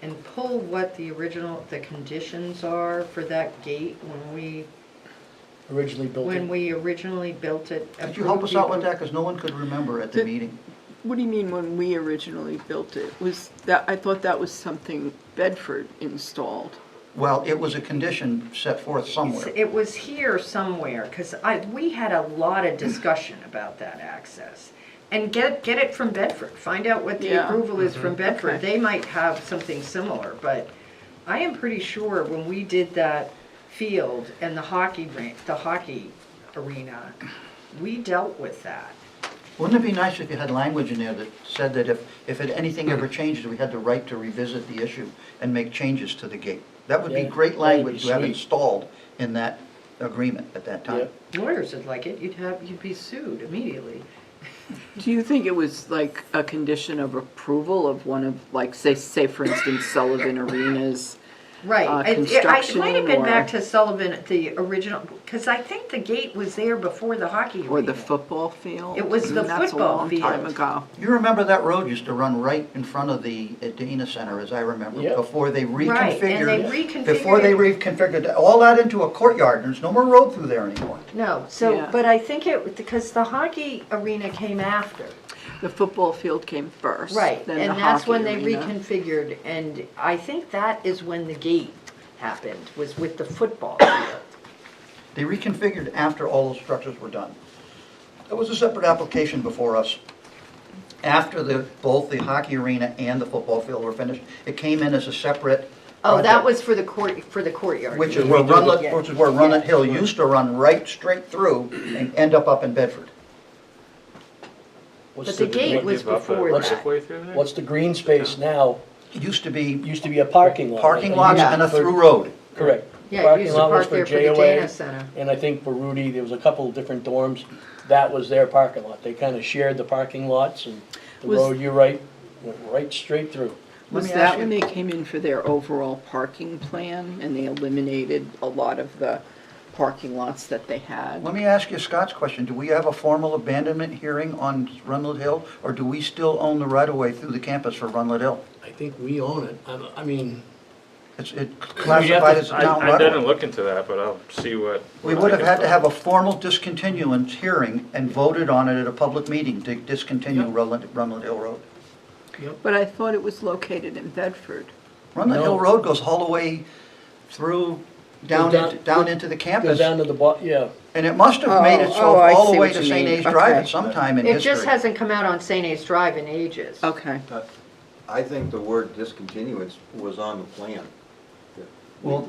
and pull what the conditions are for that gate Originally built when in. we originally built it. Could you help us out with approved that, because no one could remember at the Did- meeting? What do you mean when we originally built it? Was that, I thought that was something Bedford installed. Well, it was a condition set forth somewhere. It was here somewhere, because we had a lot of discussion about that access. And get it from Bedford, find out what the Yeah. approval is from Bedford. Okay. They might have something similar, but I am pretty sure when we did that field and the hockey arena, we dealt with that. Wouldn't it be nice if you had language in there that said that if anything ever changed, we had the right to revisit the issue and make changes to the gate? That would be Yeah, great that would be language to have sweet. installed in that agreement at that time. Lawyers would like it, you'd be sued immediately. Do you think it was like a condition of approval of one of, like, say for instance, Sullivan Arena's Right. It construction might have been or- back to Sullivan, the original, because I think the gate was there before the hockey arena. Or the football field. It was the That's football a long time field. ago. You remember that road used to run right in front of the Dana Center, as I remember, Yep. before they Right, and they reconfigured, before they reconfigured all that into a courtyard, there's no more road through there anymore. No, so, Yeah. but I think because the hockey arena came after. The football field came first. Right, then and the that's hockey when they arena. reconfigured, and I think that is when the gate happened, was with the football field. They reconfigured after all those structures were done. There was a separate application before us. After both the hockey arena and the football field were finished, it came in as a separate Oh, that project, was for the courtyard. which is Yeah. where Yeah. Runlet Hill used to run right straight through and end up in Bedford. But the gate was Give up a before that. driveway through there? What's the green space now? It used to be Used to be a parking lot. parking lots Yeah. and a through road. Correct. Yeah, you Parking used to lot was park for there for the JOA, Dana Center. And I think for Rudy, there was a couple of different dorms. That was their parking lot. They kind of shared the parking lots, and the Was- road, you're right, went right straight through. Let Was me that ask when you- they came in for their overall parking plan and they eliminated a lot of the parking lots that they had? Let me ask you Scott's question. Do we have a formal abandonment hearing on Runlet Hill, or do we still own the right-of-way through the campus for Runlet Hill? I think we own it. I mean, It's classified as a town I right-of-way. didn't look into that, but I'll see what. We would have had to have a formal discontinuance hearing and voted on it at a public meeting to discontinue Runlet Hill Road. But I thought it was located in Bedford. Runlet Hill No. Road goes all the way through, down into the goes campus. down to the yeah. And it must have made Oh, itself I all the see way what to you St. mean. A's Drive Okay. at some time in It history. just hasn't come out on St. A's Drive in ages. Okay. I think the word discontinuance was on the plan. Well,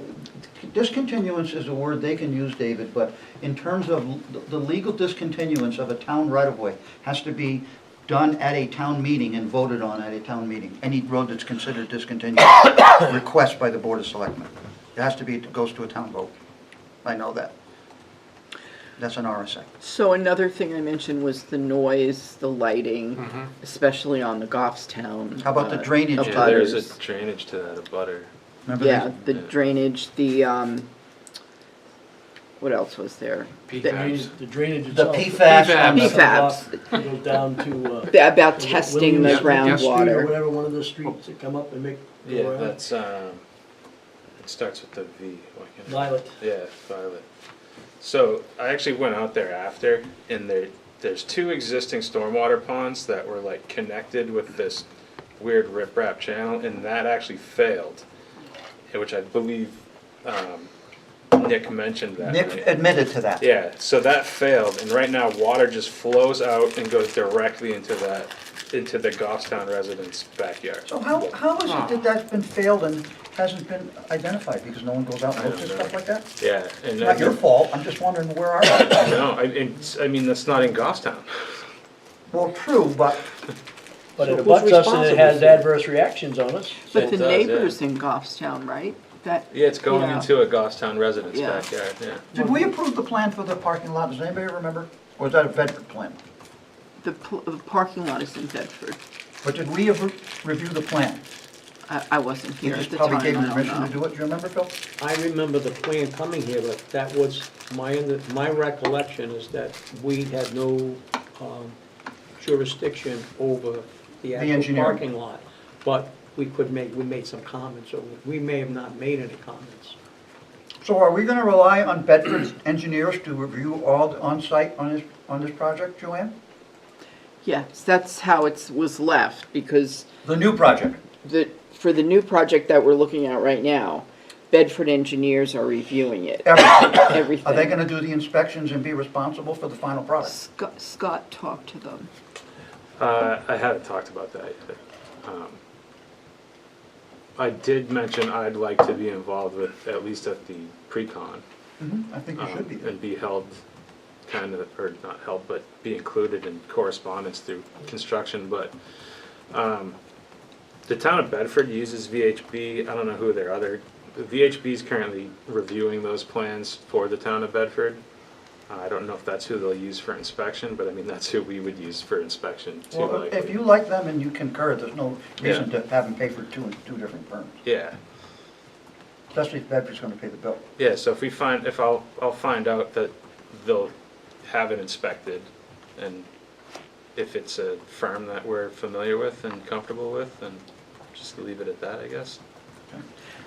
discontinuance is a word they can use, David, but in terms of the legal discontinuance of a town right-of-way has to be done at a town meeting and voted on at a town meeting. Any road that's considered discontinued, request by the Board of Selectmen. It has to be, it goes to a town vote. I know that. That's an RSA. So another thing I mentioned was the noise, the lighting, especially on the Goffstown. How about the drainage of Yeah, there's butters. a drainage to that, a butter. Remember Yeah, these? the Yeah. drainage, what else was there? The drainage The itself. PFAS on the- PFAS. It goes down to, About testing the Williams Street or groundwater. whatever, one of those streets that come up and make. go Yeah, around. that's, it starts with the V. Why can't I- Violet. Yeah, Violet. So I actually went out there after, and there's two existing stormwater ponds that were like connected with this weird riprap channel, and that actually failed, which I believe Nick mentioned that. Nick right? admitted to that. Yeah, so that failed, and right now water just flows out and goes directly into the Goffstown residents' backyard. So how is it that that's been failed and hasn't been identified? Because no one goes out and looks at stuff like that? Yeah, and It's not your fault, I'm just wondering where are they? No, I mean that's not in Goffstown. Well, true, but But So it who's abuts us and it responsible has for it? adverse reactions on us. But It the does, yeah. neighbors in Goffstown, right? That, Yeah, it's going Yeah. into a Goffstown resident's Yeah. backyard. Yeah. did we approve the plan for the parking lot? Does anybody remember? Or was that a Bedford plan? the parking lot is in Bedford. But did we ever review the plan? I wasn't We here at just the probably time, gave I him don't permission to know. do it. Do you remember, Phil? I remember the plan coming here, but that was, my recollection is that we had no jurisdiction over the actual engineering. parking lot. But we made some comments, or we may have not made any comments. So are we gonna rely on Bedford's engineers to review all the on-site on this project, Joanne? Yes, that's how it was left, because The new project? for the new project that we're looking at right now, Bedford engineers are reviewing it, Everything. everything. Are they gonna do the inspections and be responsible for the final product? Scott talked to them. I haven't talked about that yet. I did mention I'd like to be involved with, at least at the pre-con, I think you should be. and be held kind of, or not held, but be included in correspondence through construction, but the town of Bedford uses VHB. I don't know who their other, VHB is currently reviewing those plans for the town of Bedford. I don't know if that's who they'll use for inspection, but I mean, that's who we would use for inspection too. Well, likely. if you like them and you concur, there's no reason to have them pay for two different firms. Yeah, especially if Bedford's gonna pay the bill. Yeah, so if I'll find out that they'll have it inspected, and if it's a firm that we're familiar with and comfortable with, then just leave it at that, I guess.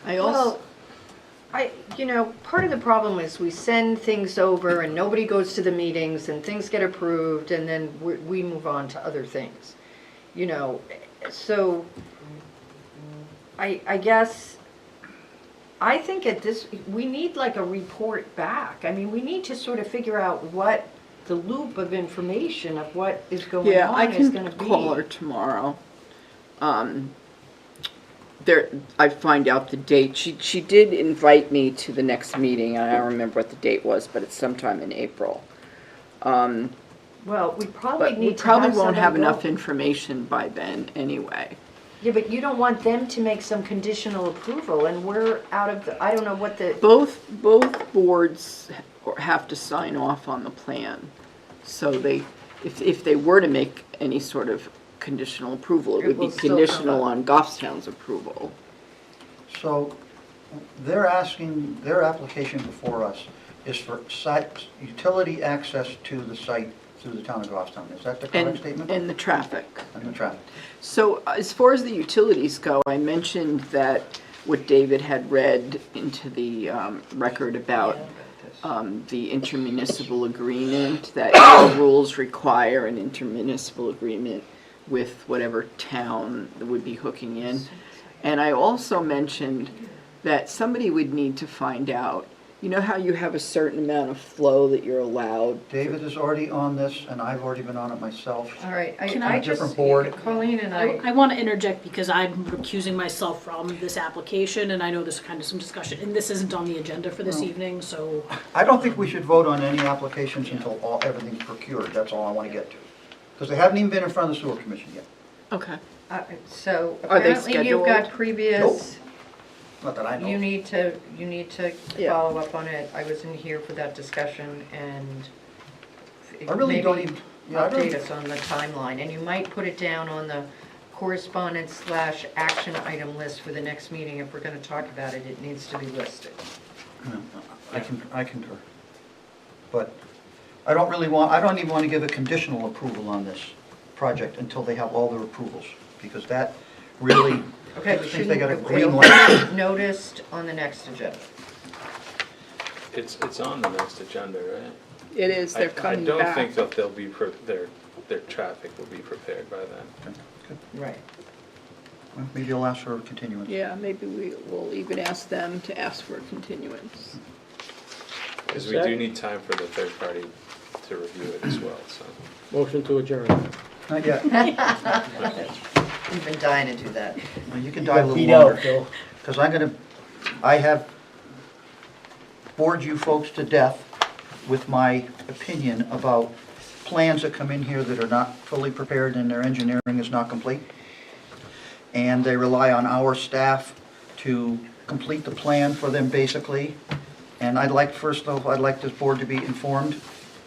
I also, Well, part of the problem is we send things over and nobody goes to the meetings and things get approved and then we move on to other things. So I guess, I think we need like a report back. I mean, we need to sort of figure out what the loop of information of what is going yeah, I on is gonna can be. call her tomorrow. I find out the date. She did invite me to the next meeting. I don't remember what the date was, but it's sometime in April. Well, we probably But need we to probably have won't have somebody enough go. information by then anyway. Yeah, but you don't want them to make some conditional approval, and we're out of the, I don't know what the, Both boards have to sign off on the plan. So if they were to make any sort of conditional approval, it It would be will still come conditional up. on Goffstown's approval. So they're asking, their application before us is for site, utility access to the site through the town of Goffstown. Is that the correct statement? And the traffic. And the traffic. So as far as the utilities go, I mentioned that what David had read into the record about the intermunicipal agreement, that your rules require an intermunicipal agreement with whatever town that would be hooking in. And I also mentioned that somebody would need to find out, you know how you have a certain amount of flow that you're allowed? David is already on this, and I've already been on it myself. all right, Can I I- just, Different board. Colleen and I want to interject because I'm recusing myself from this application, and I know there's kind of some discussion, and this isn't on the agenda for this evening, so I don't think we should vote on any applications until everything's procured. That's all I want to get to. Because they haven't even been in front of the sewer commission yet. Okay. so Are they apparently you've got scheduled? previous, Not that I know. you need to Yeah. follow up on it. I wasn't here for that discussion and I really don't maybe even, yeah, I update don't, us on the timeline. And you might put it down on the correspondence/action item list for the next meeting. If we're gonna talk about it, it needs to be listed. I concur. But I don't really want, I don't even want to give a conditional approval on this project until they have all their approvals. Because that really, Okay, I we think they got a shouldn't, green it'll light. be noticed on the next agenda. It's on the next agenda, right? It is, they're coming I don't back. think that they'll be, their traffic will be prepared by then. Right. Well, maybe I'll ask for a continuance. Yeah, maybe we will even ask them to ask for a continuance. Because we do need time for the third party to review it as well, so. motion to adjourn. Not yet. We've been dying to do that. Well, you can You die a got little beat out, longer. Phil. Because I have bored you folks to death with my opinion about plans that come in here that are not fully prepared and their engineering is not complete. And they rely on our staff to complete the plan for them, basically. And I'd like, first of all, I'd like this board to be informed,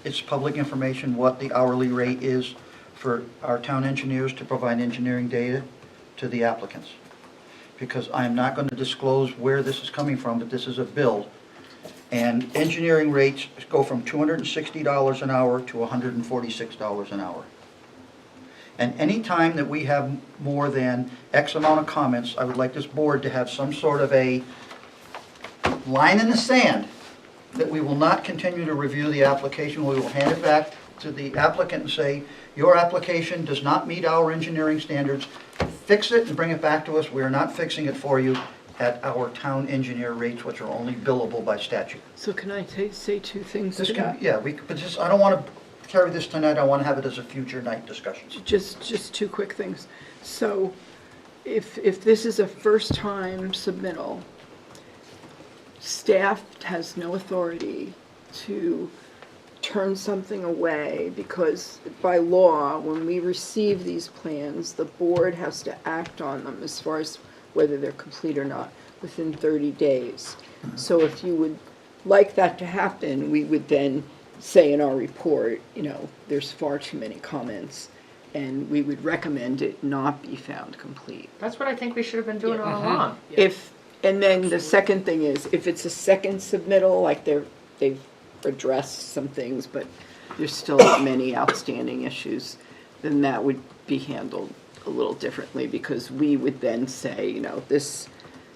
it's public information, what the hourly rate is for our town engineers to provide engineering data to the applicants. Because I'm not going to disclose where this is coming from, but this is a bill. And engineering rates go from $260 an hour to $146 an hour. And any time that we have more than X amount of comments, I would like this board to have some sort of a line in the sand that we will not continue to review the application. We will hand it back to the applicant and say, your application does not meet our engineering standards. Fix it and bring it back to us. We are not fixing it for you at our town engineer rates, which are only billable by statute. So can I say two things This to can, that? yeah, but just, I don't want to carry this tonight. I want to have it as a future night discussion. Just two quick things. So if this is a first-time submittal, staff has no authority to turn something away because by law, when we receive these plans, the board has to act on them as far as whether they're complete or not within 30 days. So if you would like that to happen, we would then say in our report, you know, there's far too many comments, and we would recommend it not be found complete. That's what I think we should have been doing all along. If And then the second thing is, if it's a second submittal, like they've addressed some things, but there's still many outstanding issues, then that would be handled a little differently, because we would then say, you know, this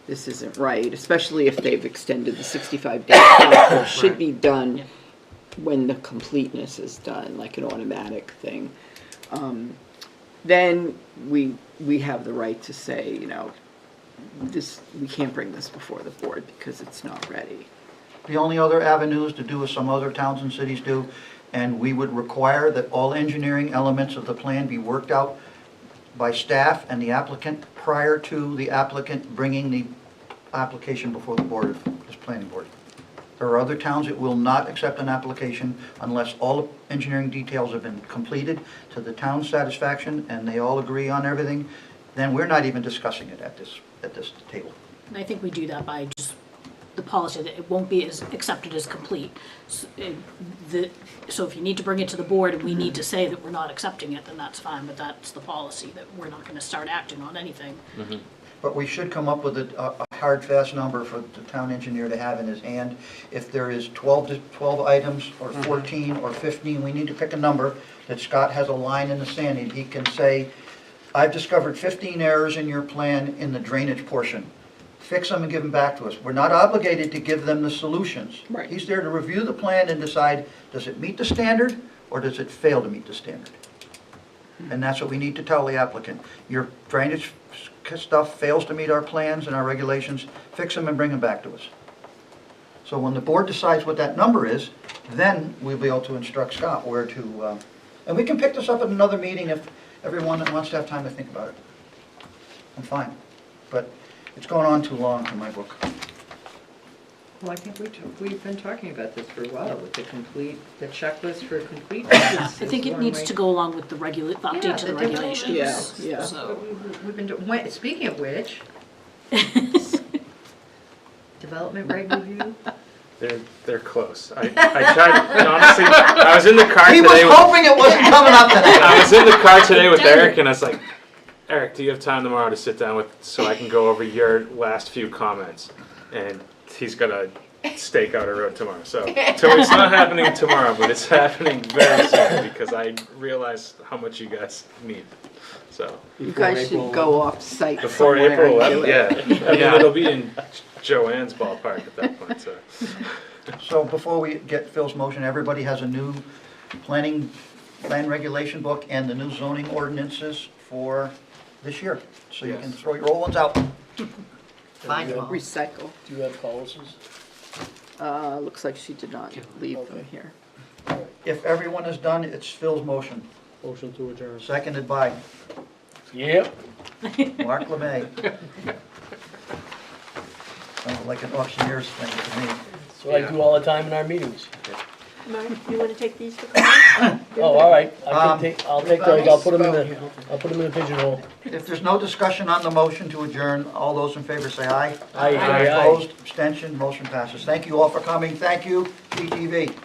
isn't right, especially if they've extended the 65 days. It should be done when the completeness is done, like an automatic thing. Then we have the right to say, you know, we can't bring this before the board because it's not ready. The only other avenues to do as some other towns and cities do, and we would require that all engineering elements of the plan be worked out by staff and the applicant prior to the applicant bringing the application before the board, this planning board. There are other towns that will not accept an application unless all engineering details have been completed to the town's satisfaction and they all agree on everything. Then we're not even discussing it at this table. And I think we do that by just the policy that it won't be as accepted as complete. So if you need to bring it to the board and we need to say that we're not accepting it, then that's fine, but that's the policy, that we're not gonna start acting on anything. But we should come up with a hard, fast number for the town engineer to have in his hand. If there is 12 items, or 14, or 15, we need to pick a number that Scott has a line in the sand, and he can say, I've discovered 15 errors in your plan in the drainage portion. Fix them and give them back to us. We're not obligated to give them the solutions. Right. He's there to review the plan and decide, does it meet the standard, or does it fail to meet the standard? And that's what we need to tell the applicant. Your drainage stuff fails to meet our plans and our regulations, fix them and bring them back to us. So when the board decides what that number is, then we'll be able to instruct Scott where to, and we can pick this up at another meeting if everyone wants to have time to think about it. I'm fine, but it's going on too long in my book. Well, I think we've been talking about this for a while, with the checklist for completeness. I think it needs to go along with the update to the regulations. Yeah. So, We've been doing, speaking of which, development reg review. They're close. I tried, honestly, I was in the car He today. was hoping it wasn't coming up today. I was in the car today with Eric, and I was like, Eric, do you have time tomorrow to sit down so I can go over your last few comments? And he's gonna stake out a road tomorrow. So it's not happening tomorrow, but it's happening very soon because I realize how much you guys need. So You guys should go off-site before somewhere April and do 11th, it. yeah. I mean, it'll be in Joanne's ballpark at that point. So. So before we get Phil's motion, everybody has a new plan regulation book and the new zoning ordinances for this year. So you can throw your old ones out. Fine. Recycle. Do you have policies? Looks like she did not leave them here. If everyone is done, it's Phil's motion, Motion to adjourn. seconded by Yep. Mark LeMay. Sounds like an auctioneer's thing to me. That's what I do all the time in our meetings. Mark, you want to take these to comments? Oh, all right. Um, I'll take those. I'll put them in the pigeonhole. If there's no discussion on the motion to adjourn, all those in favor say aye. Aye. Opposed, abstention, motion passes. Thank you all for coming. Thank you, CTV.